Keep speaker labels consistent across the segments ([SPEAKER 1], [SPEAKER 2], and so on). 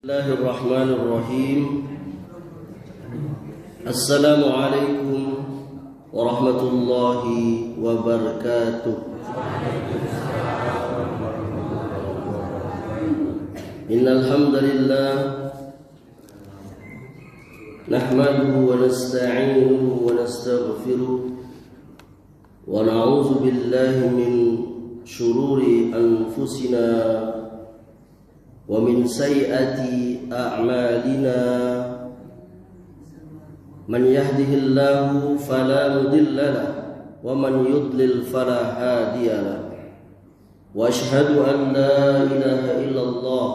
[SPEAKER 1] Bismillahirrahmanirrahim. Assalamualaikum warahmatullahi wabarakatuh. Innal hamdalillah nahmaduhu wa nasta'inuhu wa nastaghfiruh wa na'udzu billahi min shururi anfusina wa min sayyiati a'malina. Man yahdihillahu fala mudilla lahu wa man yudlil fala hadiya lahu. Wa asyhadu an la ilaha illallah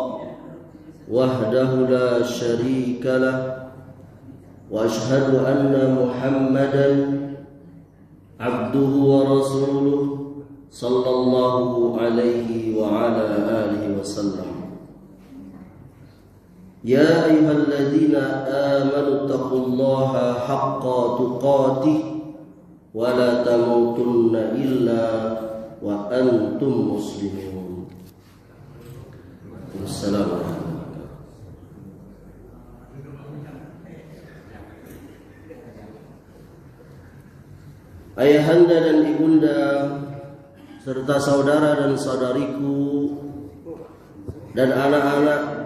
[SPEAKER 1] wahdahu la syarika lahu wa asyhadu anna Muhammadan abduhu wa rasuluh sallallahu alaihi wa ala alihi wasallam. Ya ayyuhalladzina amanu taqullaha haqqa tuqatih wa la tamutunna illa wa antum muslimun. Wassalamualaikum. Ayahanda dan ibunda serta saudara dan saudariku dan anak-anak,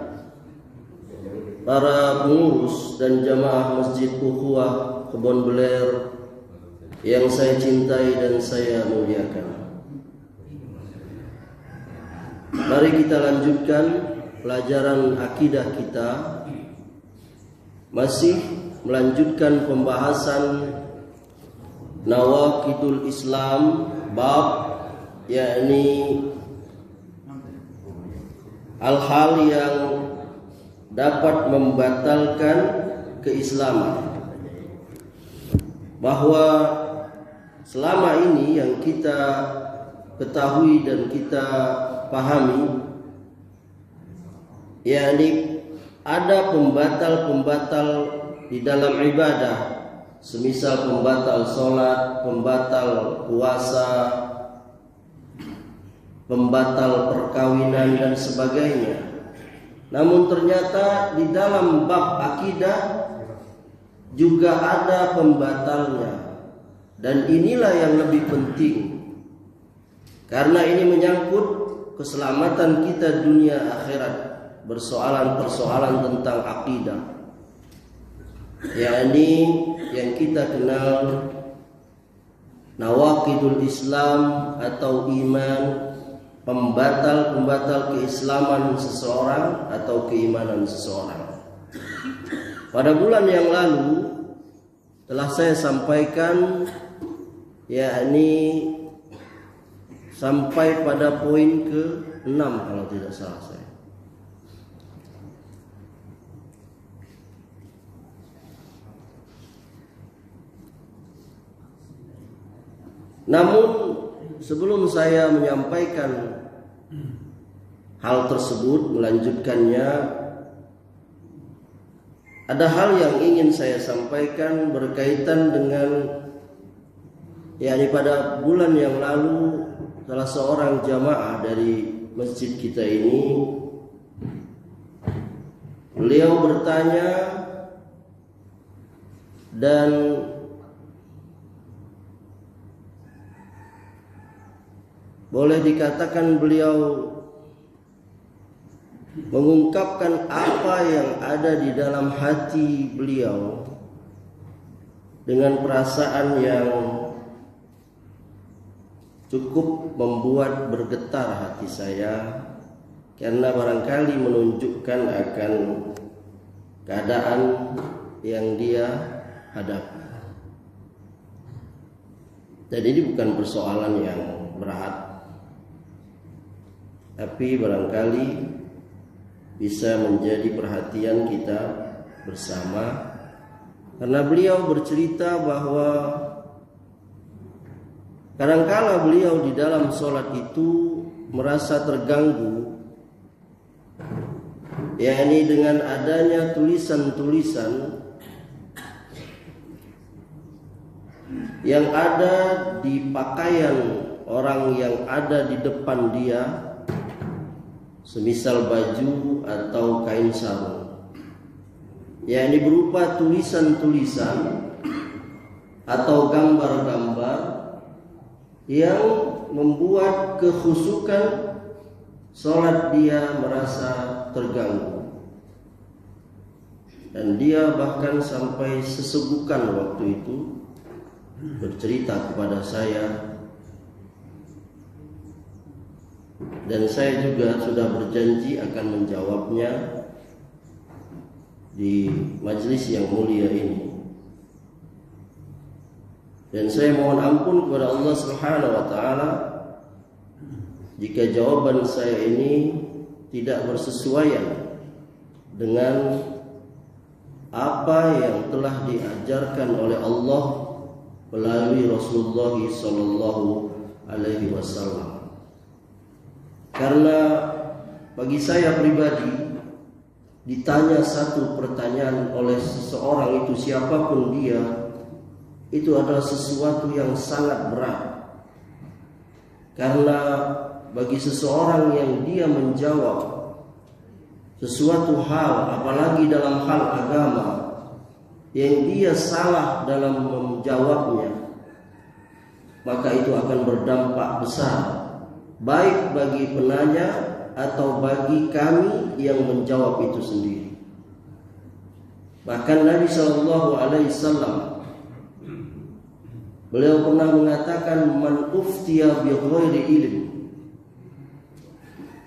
[SPEAKER 1] para pengurus dan jamaah Masjid Ukhuwah Kebon Beler yang saya cintai dan saya muliakan. Mari kita lanjutkan pelajaran akidah kita, masih melanjutkan pembahasan Nawaqidul Islam, bab yakni hal-hal yang dapat membatalkan keislaman. Bahwa selama ini yang kita ketahui dan kita pahami, yakni ada pembatal-pembatal di dalam ibadah, semisal pembatal sholat, pembatal puasa, pembatal perkawinan dan sebagainya. Namun ternyata di dalam bab akidah juga ada pembatalnya, dan inilah yang lebih penting karena ini menyangkut keselamatan kita dunia akhirat, persoalan-persoalan tentang akidah, yakni yang kita kenal Nawaqidul Islam atau iman, pembatal-pembatal keislaman seseorang atau keimanan seseorang. Pada bulan yang lalu telah saya sampaikan, yakni sampai pada poin ke-6 kalau tidak salah saya. Namun sebelum saya menyampaikan hal tersebut, melanjutkannya, ada hal yang ingin saya sampaikan berkaitan dengan, yakni pada bulan yang lalu salah seorang jamaah dari masjid kita ini, beliau bertanya dan boleh dikatakan beliau mengungkapkan apa yang ada di dalam hati beliau dengan perasaan yang cukup membuat bergetar hati saya, karena barangkali menunjukkan akan keadaan yang dia hadapi. Jadi ini bukan persoalan yang berat, tapi barangkali bisa menjadi perhatian kita bersama, karena beliau bercerita bahwa kadangkala beliau di dalam sholat itu merasa terganggu, yakni dengan adanya tulisan-tulisan yang ada di pakaian orang yang ada di depan dia, semisal baju atau kain sarung, yakni berupa tulisan-tulisan atau gambar-gambar yang membuat kekhusyukan sholat dia merasa terganggu, dan dia bahkan sampai sesegukan waktu itu bercerita kepada saya, dan saya juga sudah berjanji akan menjawabnya di majelis yang mulia ini. Dan saya mohon ampun kepada Allah Subhanahu wa taala jika jawaban saya ini tidak bersesuaian dengan apa yang telah diajarkan oleh Allah melalui Rasulullah sallallahu alaihi wasallam. Karena bagi saya pribadi, ditanya satu pertanyaan oleh seseorang itu, siapapun dia, itu adalah sesuatu yang sangat berat. Karena bagi seseorang yang dia menjawab sesuatu hal, apalagi dalam hal agama, yang dia salah dalam menjawabnya, maka itu akan berdampak besar, baik bagi penanya atau bagi kami yang menjawab itu sendiri. Bahkan Nabi SAW, beliau pernah mengatakan, man uftiya bi ghairi ilm,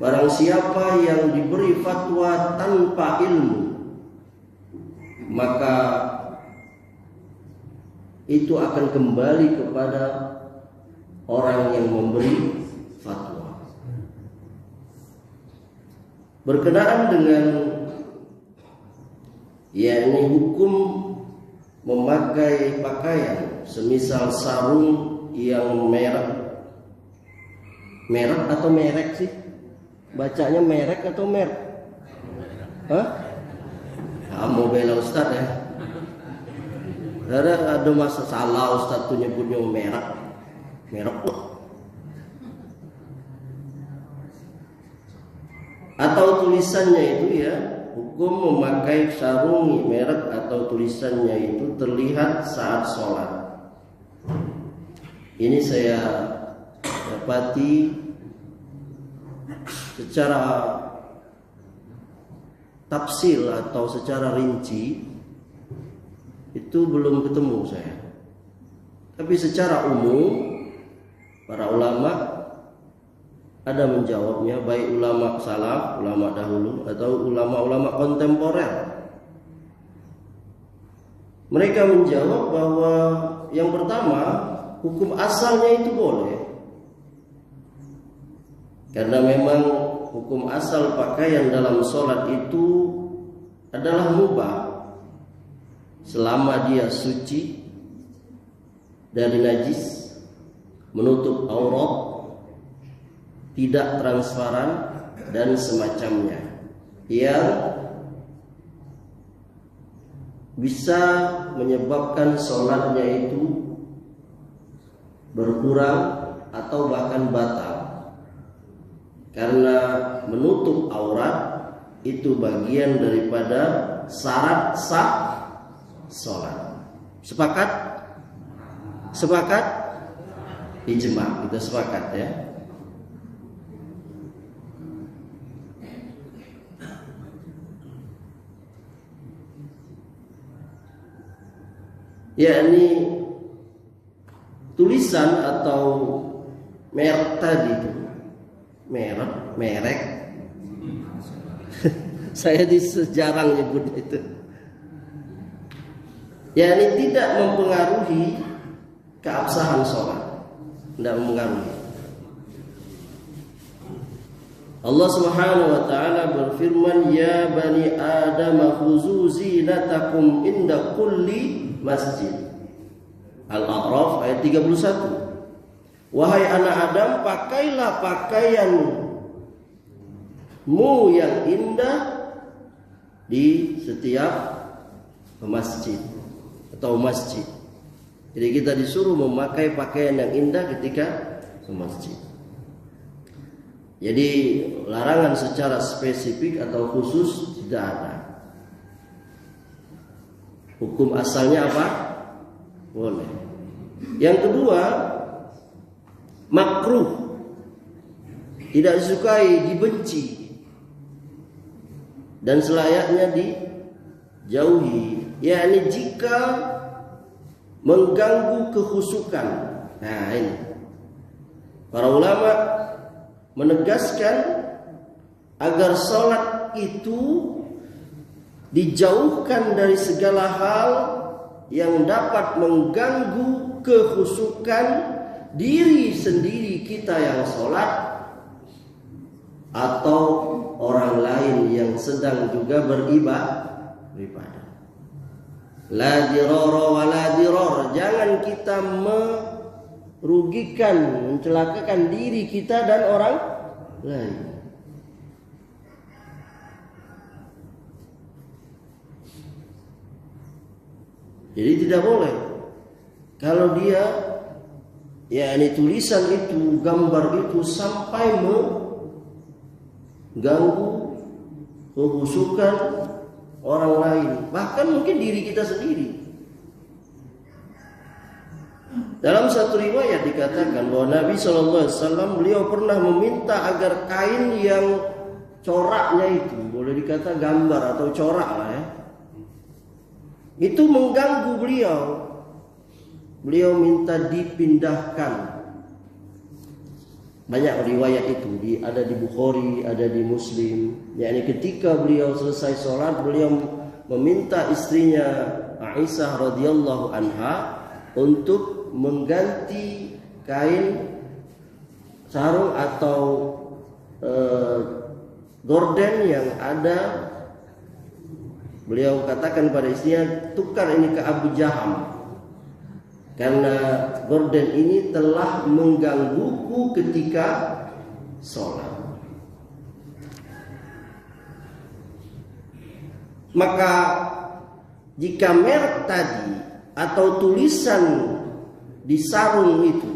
[SPEAKER 1] barang siapa yang diberi fatwa tanpa ilmu, maka itu akan kembali kepada orang yang memberi fatwa. Berkenaan dengan yakni hukum memakai pakaian semisal sarung yang merek atau merek sih? Bacanya merek atau merek? Hah? Mau bela Ustaz ya? Ada masa salah Ustaz tuh nyebutnya merek atau tulisannya itu ya, hukum memakai sarung merek atau tulisannya itu terlihat saat sholat. Ini saya dapati secara tafsil atau secara rinci itu belum ketemu saya. Tapi secara umum para ulama ada menjawabnya, baik ulama salaf, ulama dahulu atau ulama-ulama kontemporer. Mereka menjawab bahwa yang pertama, hukum asalnya itu boleh. Karena memang hukum asal pakaian dalam sholat itu adalah mubah selama dia suci dari najis, menutup aurat, tidak transparan dan semacamnya, yang bisa menyebabkan sholatnya itu berkurang atau bahkan batal. Karena menutup aurat itu bagian daripada syarat sah sholat. Sepakat? Sepakat? Ijma, kita sepakat ya. Yakni tulisan atau merek tadi itu, merek saya jarang nyebut itu, yakni tidak mempengaruhi keabsahan sholat, tidak mempengaruhi. Allah Subhanahu wa taala berfirman, ya bani Adam khuzu zinatakum inda kulli masjid. Al-A'raf ayat 31. Wahai anak Adam, pakailah pakaianmu yang indah di setiap masjid atau masjid. Jadi kita disuruh memakai pakaian yang indah ketika ke masjid. Jadi larangan secara spesifik atau khusus tidak ada. Hukum asalnya apa? Boleh. Yang kedua, makruh, tidak disukai, dibenci, dan selayaknya dijauhi. Yakni jika mengganggu kekhusyukan. Nah ini, para ulama menegaskan agar sholat itu dijauhkan dari segala hal yang dapat mengganggu kekhusyukan diri sendiri kita yang sholat atau orang lain yang sedang juga beribadah. La dirara wa la dirar. Jangan kita merugikan, mencelakakan diri kita dan orang lain. Jadi tidak boleh kalau dia yakni tulisan itu, gambar itu sampai mengganggu kekhusyukan orang lain, bahkan mungkin diri kita sendiri. Dalam satu riwayat dikatakan bahwa Nabi SAW beliau pernah meminta agar kain yang coraknya itu, boleh dikata gambar atau corak lah ya, itu mengganggu beliau. Beliau minta dipindahkan. Banyak riwayat itu, ada di Bukhari, ada di Muslim. Yakni ketika beliau selesai sholat, beliau meminta istrinya Aisyah radhiyallahu anha untuk mengganti kain sarung atau gorden yang ada. Beliau katakan pada istrinya, tukar ini ke Abu Jaham, karena gorden ini telah menggangguku ketika sholat. Maka jika merek tadi atau tulisan di sarung itu,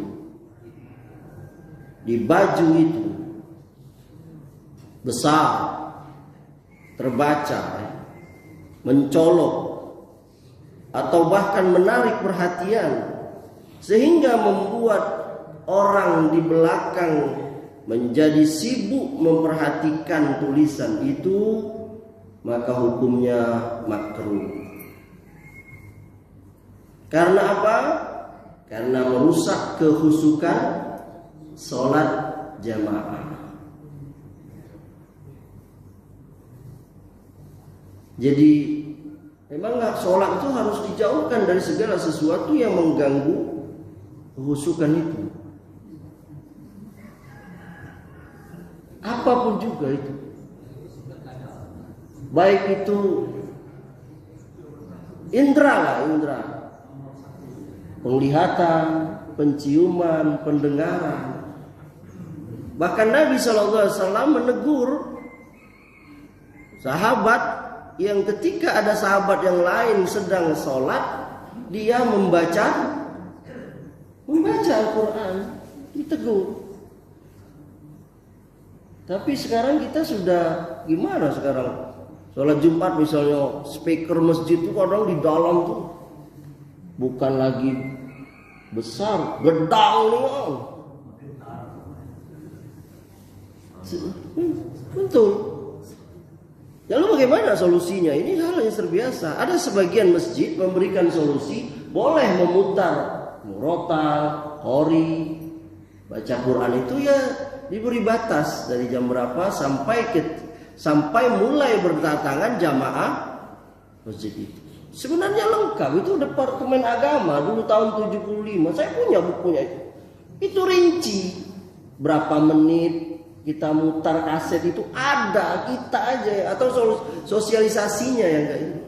[SPEAKER 1] di baju itu besar, terbaca, mencolok, atau bahkan menarik perhatian sehingga membuat orang di belakang menjadi sibuk memperhatikan tulisan itu, maka hukumnya makruh. Karena apa? Karena merusak kekhusyukan sholat jamaah. Jadi memang sholat itu harus dijauhkan dari segala sesuatu yang mengganggu kekhusyukan itu, apapun juga itu, baik itu indera, penglihatan, penciuman, pendengaran. Bahkan Nabi SAW menegur sahabat yang ketika ada sahabat yang lain sedang sholat, dia membaca Al-Quran, ditegur. Tapi sekarang kita sudah gimana sekarang? Sholat Jumat misalnya, speaker masjid itu kadang di dalam tuh bukan lagi besar, gedang nih. Betul. Lalu bagaimana solusinya? Ini hal yang terbiasa. Ada sebagian masjid memberikan solusi, boleh memutar murotal, qori, baca Quran itu ya diberi batas dari jam berapa sampai mulai berdatangan jamaah masjid itu. Sebenarnya lengkap, itu Departemen Agama dulu tahun 75. Saya punya bukunya itu. Itu rinci berapa menit kita mutar kaset itu, ada kita aja, atau sosialisasinya yang kayak ini.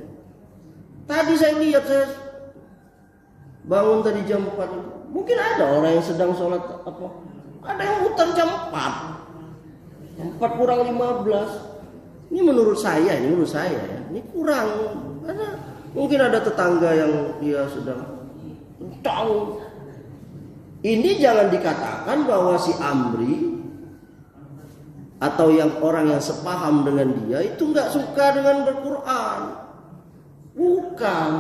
[SPEAKER 1] Tadi saya lihat, saya bangun tadi jam 4. Mungkin ada orang yang sedang sholat apa? Ada yang mutar jam 4. Jam 4 kurang 15. Ini menurut saya ya. Ini kurang. Mungkin ada tetangga yang dia sedang tahu. Ini jangan dikatakan bahwa si Amri atau yang orang yang sepaham dengan dia itu nggak suka dengan Al-Quran. Bukan.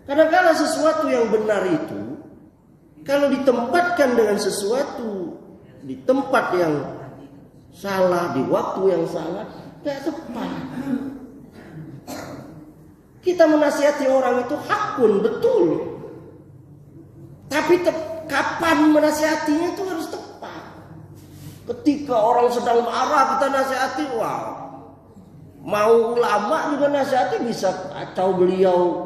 [SPEAKER 1] Kadang-kadang sesuatu yang benar itu kalau ditempatkan dengan sesuatu di tempat yang salah, di waktu yang salah, nggak tepat. Kita menasihati orang itu hakun, betul. Tapi kapan menasihatinya itu harus tepat. Ketika orang sedang marah kita nasihati, wow. Mau ulama juga nasihati bisa kacau beliau.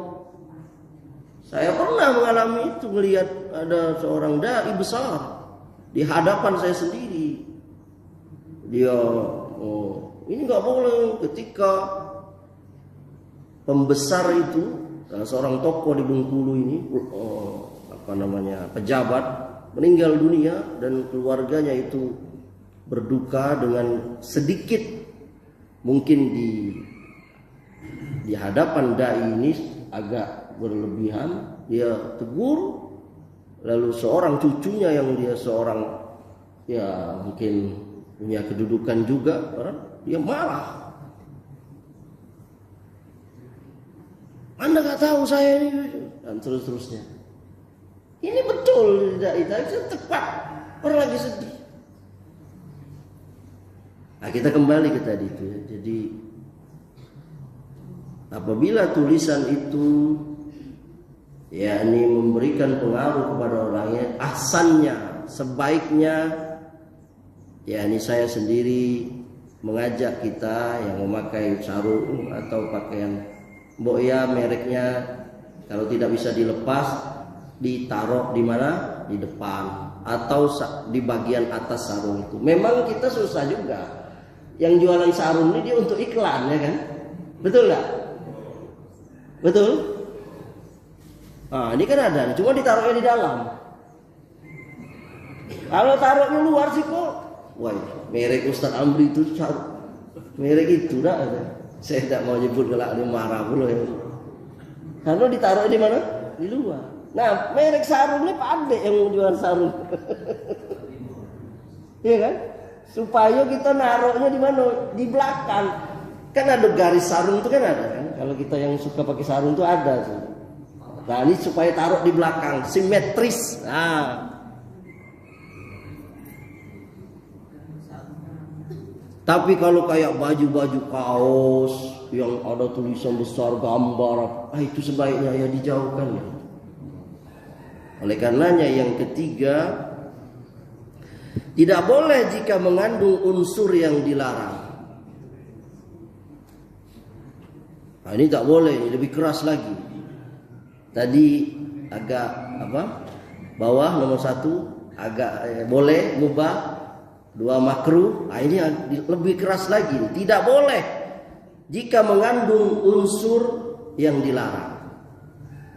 [SPEAKER 1] Saya pernah mengalami itu, melihat ada seorang dai besar di hadapan saya sendiri. Dia, ini nggak boleh. Ketika pembesar itu, salah seorang tokoh di Bengkulu ini, pejabat, meninggal dunia dan keluarganya itu berduka dengan sedikit, mungkin di hadapan dai ini agak berlebihan, dia tegur. Lalu seorang cucunya yang dia seorang ya mungkin punya kedudukan juga, dia marah. Anda nggak tahu saya ini, dan terusnya. Ini betul, itu tepat. Orang lagi sedih. Nah, kita kembali ke tadi itu ya. Jadi apabila tulisan itu yakni memberikan pengaruh kepada orangnya, ahsannya, sebaiknya, yakni saya sendiri mengajak kita yang memakai sarung atau pakaian boya mereknya, kalau tidak bisa dilepas, ditaruh di mana? Di depan atau di bagian atas sarung itu. Memang kita susah juga. Yang jualan sarung ini dia untuk iklan, ya kan? Betul nggak? Betul? Nah, ini kan ada, cuma ditaruhnya di dalam. Kalau taruhnya luar sih kok, wah, merek Ustaz Amri itu merek itu dah. Saya tidak mau nyebut kalau dia marah pula ya. Kalau ditaruh di mana? Di luar. Nah, merek sarung ini pandai yang jual sarung. Iya kan? Supaya kita naruhnya di mana? Di belakang. Kan ada garis sarung itu kan ada kan? Kalau kita yang suka pakai sarung itu ada tuh. Nah, ini supaya taruh di belakang, simetris. Nah. Tapi kalau kayak baju-baju kaos yang ada tulisan besar gambar, itu sebaiknya ya dijauhkan ya. Oleh karenanya yang ketiga, tidak boleh jika mengandung unsur yang dilarang. Nah, ini tak boleh, ini lebih keras lagi. Tadi agak bawah nomor 1 agak boleh, mubah, 2 makruh. Nah, ini lebih keras lagi. Tidak boleh jika mengandung unsur yang dilarang,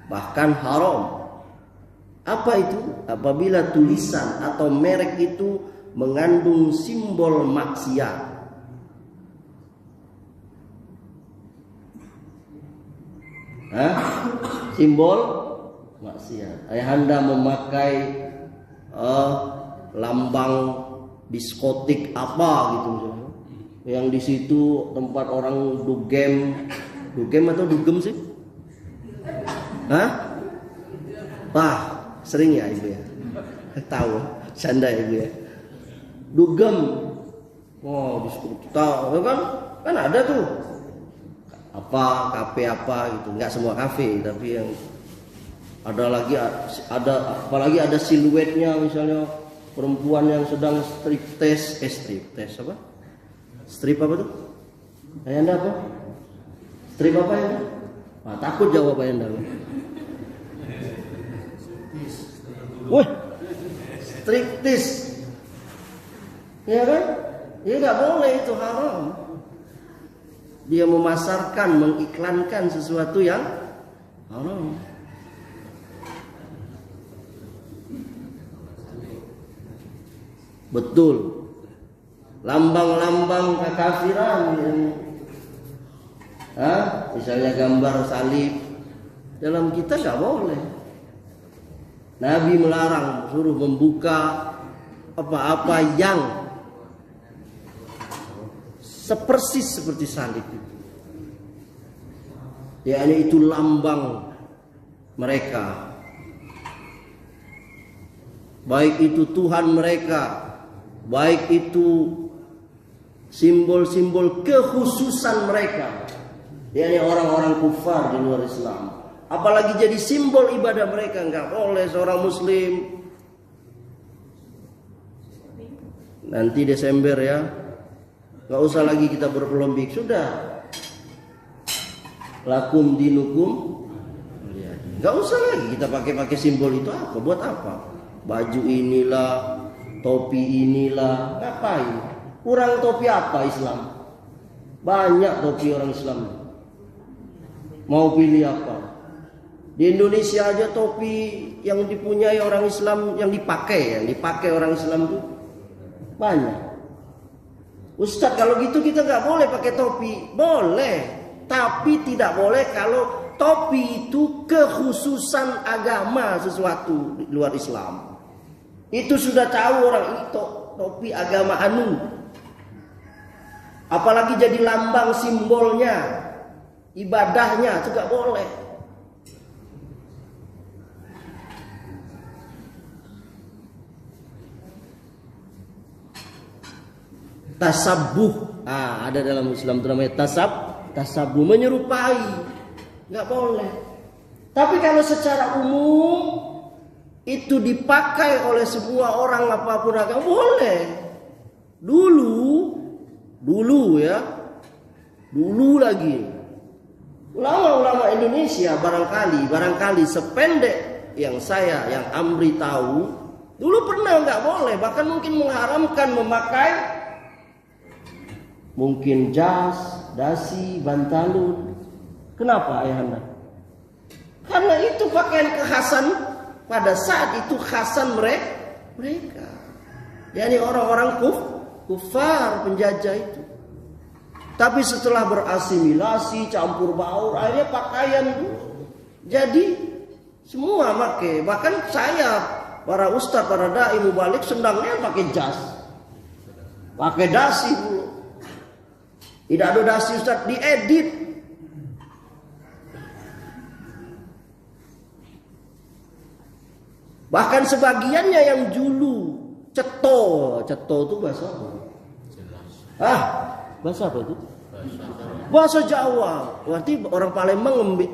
[SPEAKER 1] bahkan haram. Apa itu? Apabila tulisan atau merek itu mengandung simbol maksiat. Simbol maksiat. Ayahanda memakai lambang diskotik apa gitu misalnya. Yang di situ tempat orang dugem atau dugem sih? Wah, sering ya ibu ya? Tahu, canda ibu ya. Dugem. Oh, diskotik tahu kan? Kan ada tuh. Apa kafe apa gitu, nggak semua kafe tapi yang ada lagi apalagi ada siluetnya, misalnya perempuan yang sedang strip apa tuh Ayanda apa strip apa ya? Takut jawab Ayanda. Wah, striptis ya kan, ya nggak boleh, itu haram. Dia memasarkan, mengiklankan sesuatu yang haram. Betul. Lambang-lambang kekafiran yang misalnya gambar salib, dalam kita nggak boleh. Nabi melarang, suruh membuka apa-apa yang sepersis seperti salib. Yakni itu lambang mereka. Baik itu Tuhan mereka, baik itu simbol-simbol kekhususan mereka, yakni orang-orang kufar di luar Islam. Apalagi jadi simbol ibadah mereka, nggak boleh seorang Muslim. Nanti Desember ya, nggak usah lagi kita berpolemik, sudah. Lakum dinukum, nggak usah lagi kita pakai simbol itu apa? Buat apa? Baju inilah, topi inilah, ngapain? Kurang topi apa Islam? Banyak topi orang Islam. Mau pilih apa? Di Indonesia aja topi yang dipunyai orang Islam, yang dipakai orang Islam itu banyak. Ustadz, kalau gitu kita nggak boleh pakai topi. Boleh, tapi tidak boleh kalau topi itu kekhususan agama sesuatu di luar Islam. Itu sudah tahu orang itu topi agama anu. Apalagi jadi lambang simbolnya, ibadahnya itu nggak boleh. Tasabuh, ada dalam Islam itu namanya tasabuh, menyerupai, nggak boleh. Tapi kalau secara umum itu dipakai oleh semua orang apapun agama, boleh. Dulu ya, dulu lagi ulama-ulama Indonesia barangkali sependek yang Amri tahu, dulu pernah nggak boleh, bahkan mungkin mengharamkan memakai mungkin jas, dasi, bantalun. Kenapa ayahanda? Karena itu pakaian kekhasan pada saat itu, khasan mereka. yakni orang-orang kufar penjajah itu. Tapi setelah berasimilasi, campur baur, akhirnya pakaian itu jadi semua pakai. Bahkan saya, para ustadz, para dai mubalik sendangnya pakai jas, pakai dasi dulu. Tidak ada dasi ustadz, diedit. Bahkan sebagiannya yang julu ceto itu bahasa apa? Bahasa apa itu? Bahasa Jawa. Berarti orang Palembang ngambil.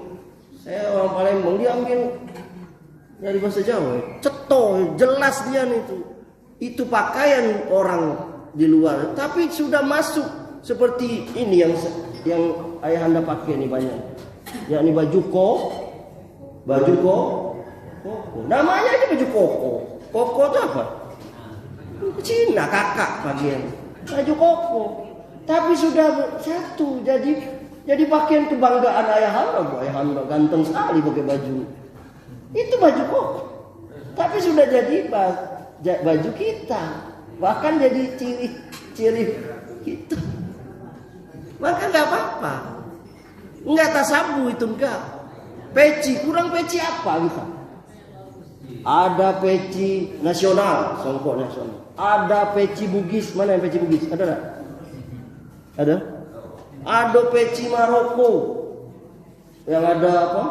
[SPEAKER 1] Saya orang Palembang, dia ambil dari bahasa Jawa. Ceto, jelas dia itu. Itu pakaian orang di luar, tapi sudah masuk seperti ini yang ayahanda pakai ini banyak. Yakni baju koko. Namanya aja baju koko. Koko itu apa? Cina, kakak bagian. Baju koko. Tapi sudah satu, jadi pakaian kebanggaan ayahanda. Ayahanda ganteng sekali pakai baju. Itu baju koko. Tapi sudah jadi baju kita. Bahkan jadi ciri kita. Maka nggak apa-apa. Nggak tasabu itu enggak. Peci, kurang peci apa gitu? Ada peci nasional, songkok nasional. Ada peci Bugis, mana yang peci Bugis? Ada enggak? Ada? Ada peci Maroko. Yang ada apa?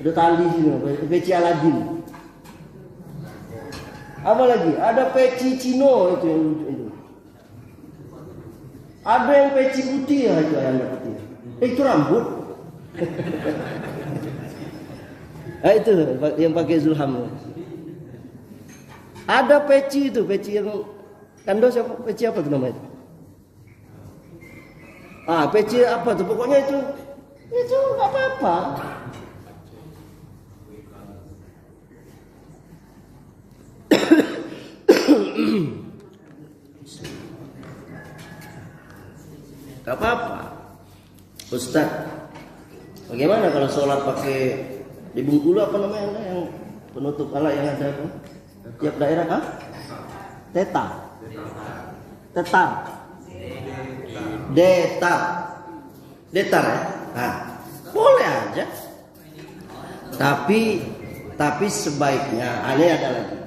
[SPEAKER 1] Ada tali sini, peci Aladin. Apa lagi? Ada peci Cino itu yang lucu itu. Ada yang peci putih ya, itu yang putih. Itu rambut. Itu yang pakai Zulham. Ada peci itu, peci yang kando siapa? Peci apa tuh namanya? Peci apa tuh? Pokoknya itu nggak apa-apa. Gak apa-apa. Ustaz, bagaimana kalau sholat pakai di Bengkulu apa namanya yang penutup alat yang ada apa? Tiap daerah Detar ya? Boleh aja. Tapi sebaiknya ada lagi.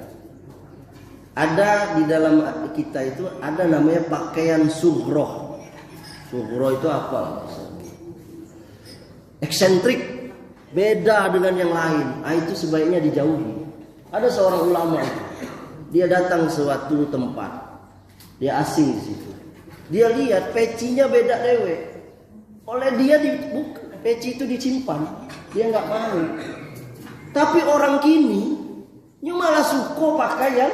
[SPEAKER 1] Ada di dalam kita itu ada namanya pakaian sughroh. Sughra itu apa? Eksentrik, beda dengan yang lain. Itu sebaiknya dijauhi. Ada seorang ulama, dia datang suatu tempat, dia asing di situ. Dia lihat pecinya beda dewe. Oleh dia peci itu disimpan, dia nggak mau. Tapi orang kini, malah suka pakaian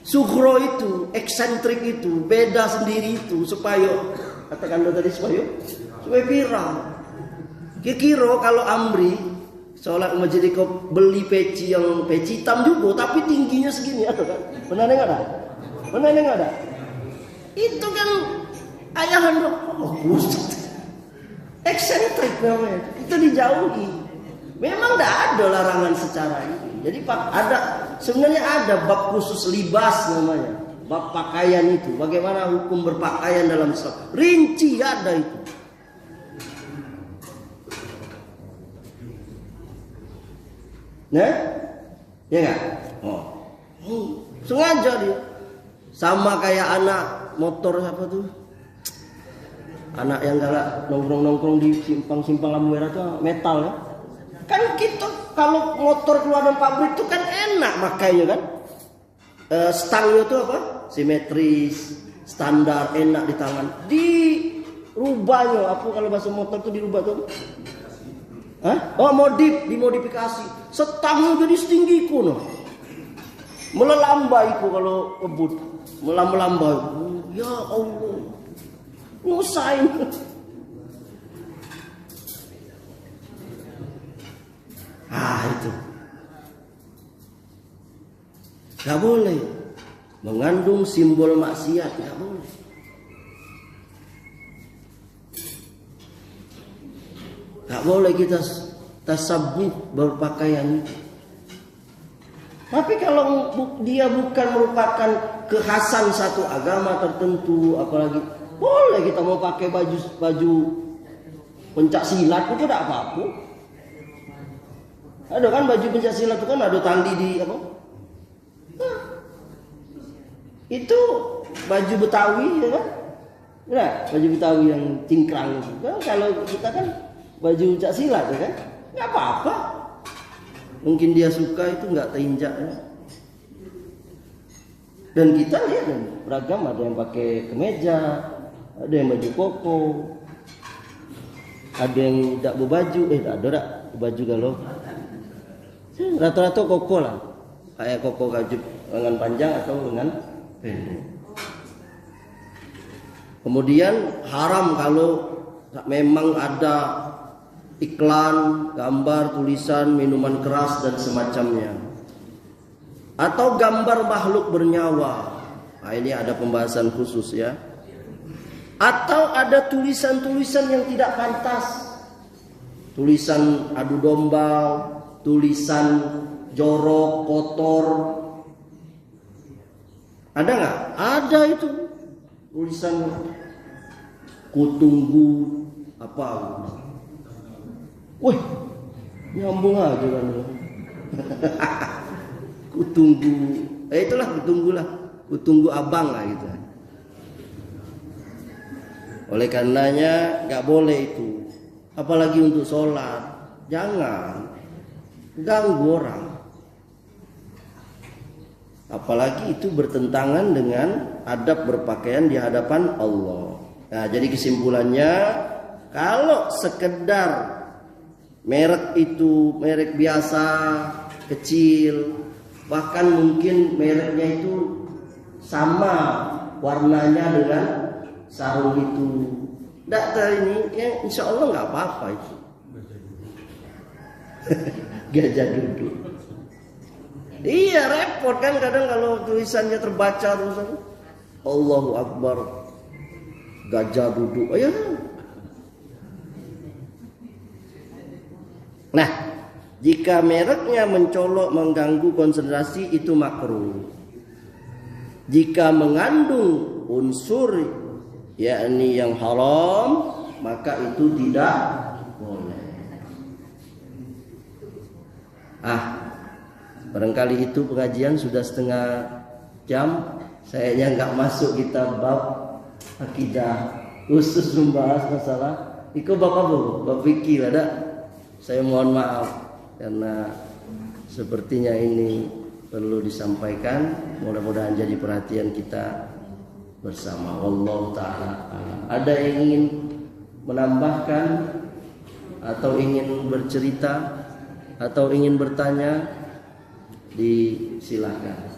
[SPEAKER 1] Sughra itu, eksentrik itu, beda sendiri itu supaya katakan tadi supaya viral. Kira-kira kalau Amri sholat masjid kau beli peci yang peci hitam juga tapi tingginya segini ada kan? Benar enggak ada? Benar enggak ada? Itu kan ayahan eksentrik namanya. Itu dijauhi. Memang tidak ada larangan secara ini. Jadi sebenarnya ada bab khusus libas namanya, bab pakaian itu. Bagaimana hukum berpakaian dalam Islam? Rinci ada itu. Nah, ya nggak? Sengaja dia. Sama kayak anak motor apa tuh? Anak yang galak nongkrong-nongkrong di simpang-simpang lampu merah tuh metal ya. Kan kita kalau motor keluar dari pabrik itu kan enak makanya kan. Stangnya itu apa? Simetris, standar, enak di tangan. Dirubahnya apa kalau bahasa motor itu dirubah tuh? Hah? Oh, dimodifikasi. Stangnya jadi setinggi kuno. Melambai ku kalau kebut. Melambai. Ya Allah. Nyusahin. Itu gak boleh mengandung simbol maksiat, gak boleh. Gak boleh kita tasabuh berpakaian. Tapi kalau dia bukan merupakan kekhasan satu agama tertentu, apalagi boleh kita mau pakai baju pencak silat itu tidak apa-apa. Ada kan baju pencak silat itu kan ada tali di apa? Itu baju Betawi ya kan? Ya, baju Betawi yang cingkrang itu. Kan kalau kita kan baju pencak silat ya kan? Enggak apa-apa. Mungkin dia suka itu enggak terinjak ya. Dan kita lihat beragam, ada yang pakai kemeja, ada yang baju koko, ada yang tidak berbaju, ada baju kalau rata-rata koko lah, kayak koko gajub lengan panjang atau lengan pendek. Kemudian haram kalau memang ada iklan, gambar, tulisan, minuman keras dan semacamnya, atau gambar makhluk bernyawa. Nah, ini ada pembahasan khusus ya. Atau ada tulisan-tulisan yang tidak pantas, tulisan adu domba, tulisan jorok, kotor. Ada nggak? Ada itu tulisan kutunggu apa? Wih, nyambung aja kan. Kutunggu, itulah kutunggulah, kutunggu abang lah gitu. Oleh karenanya nggak boleh itu, apalagi untuk sholat, jangan ganggu orang. Apalagi itu bertentangan dengan adab berpakaian di hadapan Allah. Nah, jadi kesimpulannya, kalau sekedar merek itu merek biasa, kecil, bahkan mungkin mereknya itu sama warnanya dengan sarung itu, tidak ini ya, insya Allah nggak apa-apa itu. Gajah duduk. Iya repot kan kadang kalau tulisannya terbaca terus Allahu Akbar gajah duduk. Ayo. Nah, jika mereknya mencolok mengganggu konsentrasi itu makruh. Jika mengandung unsur yakni yang haram maka itu tidak boleh. Barangkali itu pengajian sudah setengah jam. sayangnya nggak masuk kita bab akidah khusus membahas masalah itu bab fikih ada. Saya mohon maaf karena sepertinya ini perlu disampaikan, mudah-mudahan jadi perhatian kita bersama. Wallahu taala. Ada yang ingin menambahkan atau ingin bercerita atau ingin bertanya, disilakan.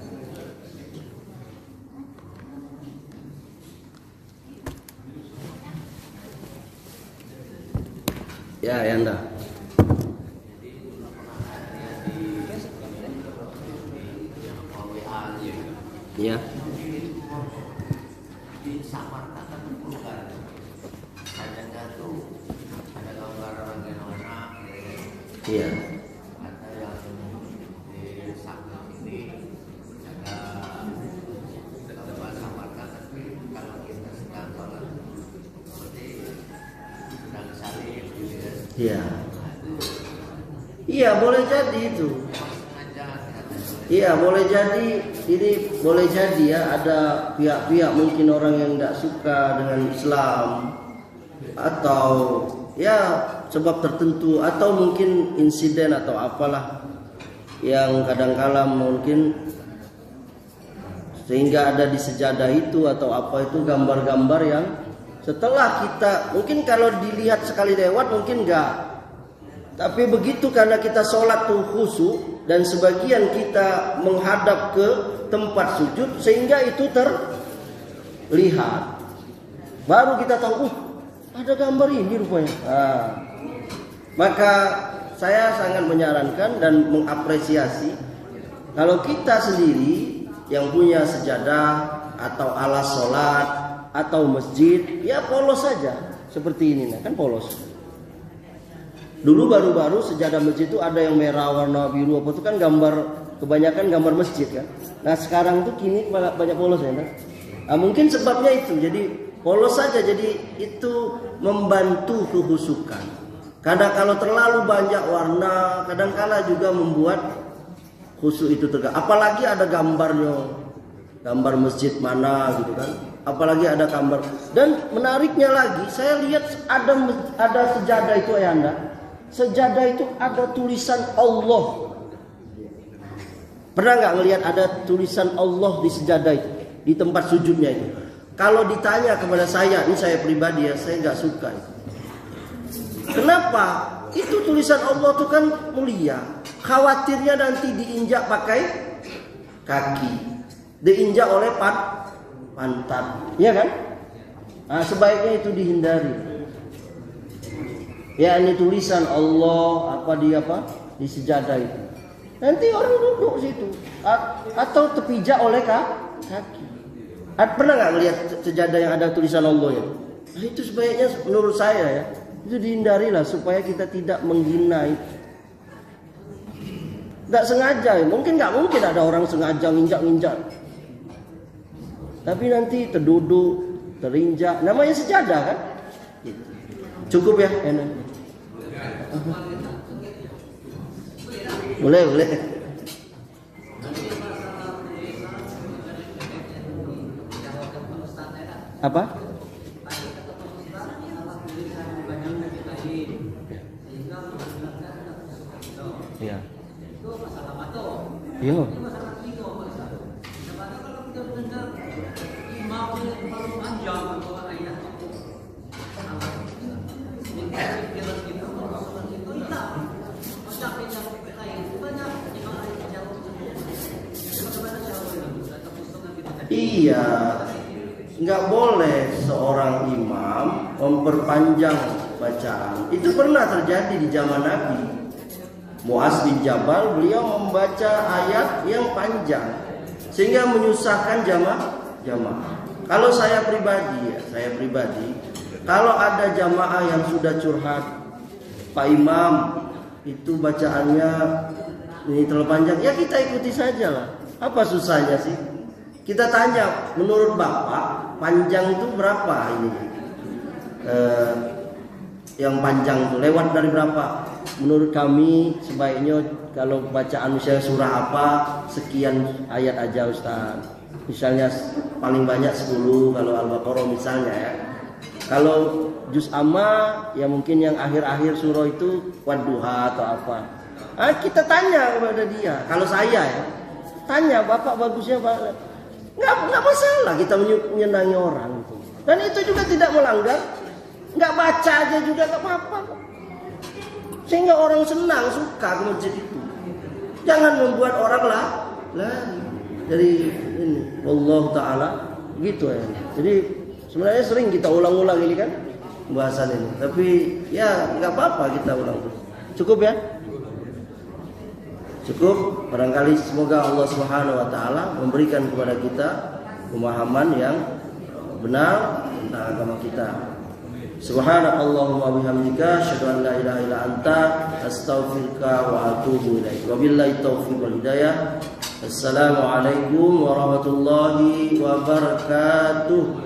[SPEAKER 1] Ya, Anda. Ya. Iya. Iya. Iya, boleh jadi itu. Iya, boleh jadi ini boleh jadi ya ada pihak-pihak mungkin orang yang tidak suka dengan Islam atau ya sebab tertentu atau mungkin insiden atau apalah yang kadang-kala mungkin sehingga ada di sejadah itu atau apa itu gambar-gambar yang setelah kita mungkin kalau dilihat sekali lewat mungkin enggak, tapi begitu karena kita sholat tuh khusyuk dan sebagian kita menghadap ke tempat sujud sehingga itu terlihat, baru kita tahu ada gambar ini rupanya. Maka saya sangat menyarankan dan mengapresiasi kalau kita sendiri yang punya sejadah atau alas sholat atau masjid, ya polos saja seperti ini, nah kan polos. Dulu baru-baru sejadah masjid itu ada yang merah, warna biru, apa itu kan gambar, kebanyakan gambar masjid kan. Nah sekarang tuh kini banyak polos ya. Nah, mungkin sebabnya itu, jadi polos saja, jadi itu membantu kehusukan. Kadang kalau terlalu banyak warna, kadang-kala juga membuat khusyuk itu terganggu. Apalagi ada gambarnya, gambar masjid mana gitu kan. Apalagi ada gambar. Dan menariknya lagi, saya lihat ada sejadah itu ya Anda. Sejadah itu ada tulisan Allah. Pernah nggak ngelihat ada tulisan Allah di sejadah itu, di tempat sujudnya itu? Kalau ditanya kepada saya, ini saya pribadi ya, saya nggak suka itu. Kenapa? Itu tulisan Allah itu kan mulia. Khawatirnya nanti diinjak pakai kaki, diinjak oleh pantat, ya kan? Nah, sebaiknya itu dihindari. Ya ini tulisan Allah di sejadah itu. Nanti orang duduk situ atau terpijak oleh kaki. Pernah nggak melihat sejadah yang ada tulisan Allah ya? Nah, itu sebaiknya menurut saya ya itu dihindarilah supaya kita tidak menghina itu. Nggak sengaja, mungkin ada orang sengaja nginjak-nginjak. Tapi nanti terduduk, terinjak, namanya sejadah kan? Cukup ya? Boleh. Apa? Ya. Iya. Iya, nggak boleh seorang imam memperpanjang bacaan. Itu pernah terjadi di zaman Nabi. Muaz bin Jabal, beliau membaca ayat yang panjang sehingga menyusahkan jamaah. Kalau saya pribadi, kalau ada jamaah yang sudah curhat, Pak Imam itu bacaannya ini terlalu panjang, ya kita ikuti saja lah. Apa susahnya sih? Kita tanya, menurut Bapak panjang itu berapa ini? Yang panjang itu lewat dari berapa? Menurut kami sebaiknya kalau bacaan misalnya surah apa sekian ayat aja Ustaz. Misalnya paling banyak 10 kalau Al-Baqarah misalnya ya. Kalau juz amma ya mungkin yang akhir-akhir surah itu Wadduha atau apa. Kita tanya kepada dia. Kalau saya ya, tanya bapak bagusnya Pak. Nggak masalah kita menyenangi orang itu. Dan itu juga tidak melanggar. Nggak baca aja juga nggak apa-apa. Sehingga orang senang, suka ke masjid itu. Jangan membuat orang lari dari ini. Allah Ta'ala gitu ya. Jadi sebenarnya sering kita ulang-ulang ini kan pembahasan ini. Tapi ya nggak apa-apa kita ulang terus. Cukup ya? Cukup. Barangkali semoga Allah Subhanahu Wa Ta'ala memberikan kepada kita pemahaman yang benar tentang agama kita. Subhanakallahumma bihamdika asyhadu an la ilaha illa anta astaghfiruka wa atubu ilaik. Wabillahi taufiq wal hidayah. Assalamualaikum warahmatullahi wabarakatuh.